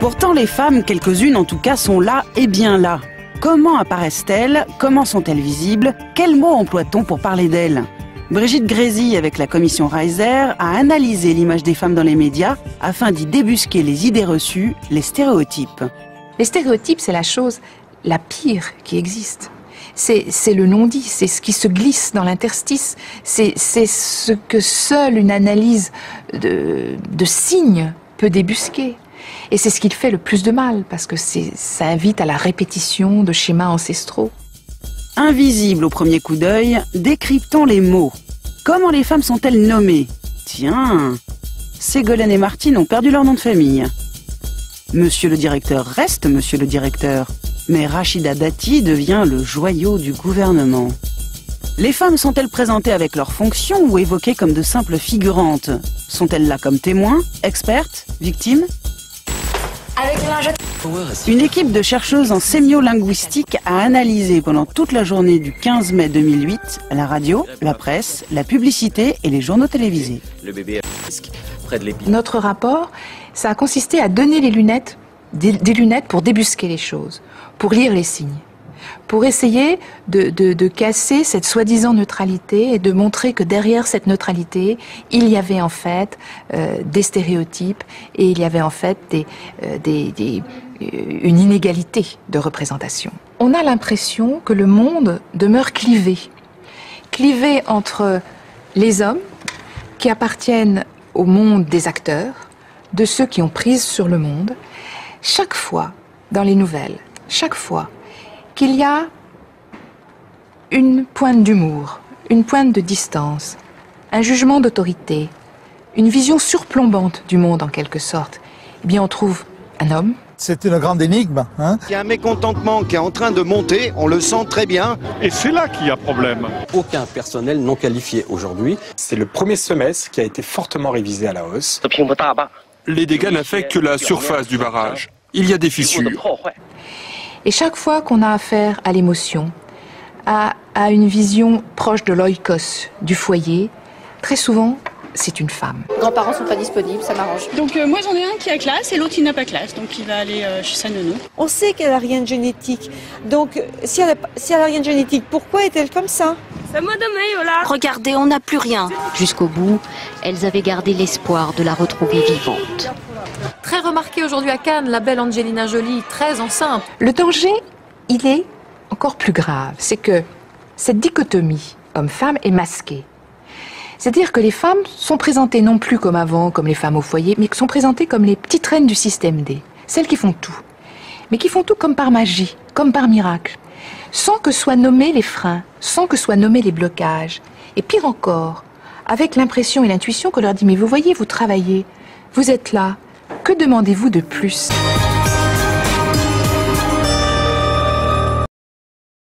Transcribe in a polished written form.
Pourtant, les femmes, quelques-unes en tout cas, sont là et bien là. Comment apparaissent-elles? Comment sont-elles visibles? Quels mots emploie-t-on pour parler d'elles? Brigitte Grésy, avec la commission Reiser, a analysé l'image des femmes dans les médias afin d'y débusquer les idées reçues, les stéréotypes. Les stéréotypes, c'est la chose la pire qui existe. C'est le non-dit, c'est ce qui se glisse dans l'interstice, c'est ce que seule une analyse de signes peut débusquer. Et c'est ce qui fait le plus de mal, parce que ça invite à la répétition de schémas ancestraux. Invisibles au premier coup d'œil, décryptons les mots. Comment les femmes sont-elles nommées? Tiens, Ségolène et Martine ont perdu leur nom de famille. Monsieur le directeur reste monsieur le directeur, mais Rachida Dati devient le joyau du gouvernement. Les femmes sont-elles présentées avec leurs fonctions ou évoquées comme de simples figurantes? Sont-elles là comme témoins, expertes, victimes? Une équipe de chercheuses en sémiolinguistique a analysé pendant toute la journée du 15 mai 2008 la radio, la presse, la publicité et les journaux télévisés. Notre rapport, ça a consisté à donner les lunettes, des lunettes pour débusquer les choses, pour lire les signes, pour essayer de casser cette soi-disant neutralité et de montrer que derrière cette neutralité, il y avait en fait des stéréotypes et il y avait en fait une inégalité de représentation. On a l'impression que le monde demeure clivé. Clivé entre les hommes qui appartiennent au monde des acteurs, de ceux qui ont prise sur le monde. Chaque fois, dans les nouvelles, chaque fois qu'il y a une pointe d'humour, une pointe de distance, un jugement d'autorité, une vision surplombante du monde en quelque sorte, eh bien on trouve un homme. C'est une grande énigme. Il y a un mécontentement qui est en train de monter, on le sent très bien. Et c'est là qu'il y a problème. Aucun personnel non qualifié aujourd'hui. C'est le premier semestre qui a été fortement révisé à la hausse. Les dégâts n'affectent que la surface du barrage. Il y a des fissures. Et chaque fois qu'on a affaire à l'émotion, à une vision proche de l'oikos, du foyer, très souvent, c'est une femme. Les grands-parents sont pas disponibles, ça m'arrange. Donc moi j'en ai un qui a classe et l'autre il n'a pas classe, donc il va aller chez sa nounou. On sait qu'elle n'a rien de génétique, donc si elle a rien de génétique, pourquoi est-elle comme ça? Regardez, on n'a plus rien. Jusqu'au bout, elles avaient gardé l'espoir de la retrouver vivante. Très remarquée aujourd'hui à Cannes, la belle Angelina Jolie, très enceinte. Le danger, il est encore plus grave. C'est que cette dichotomie homme-femme est masquée. C'est-à-dire que les femmes sont présentées non plus comme avant, comme les femmes au foyer, mais sont présentées comme les petites reines du système D. Celles qui font tout. Mais qui font tout comme par magie, comme par miracle. Sans que soient nommés les freins, sans que soient nommés les blocages. Et pire encore, avec l'impression et l'intuition qu'on leur dit « Mais vous voyez, vous travaillez, vous êtes là, que demandez-vous de plus ?»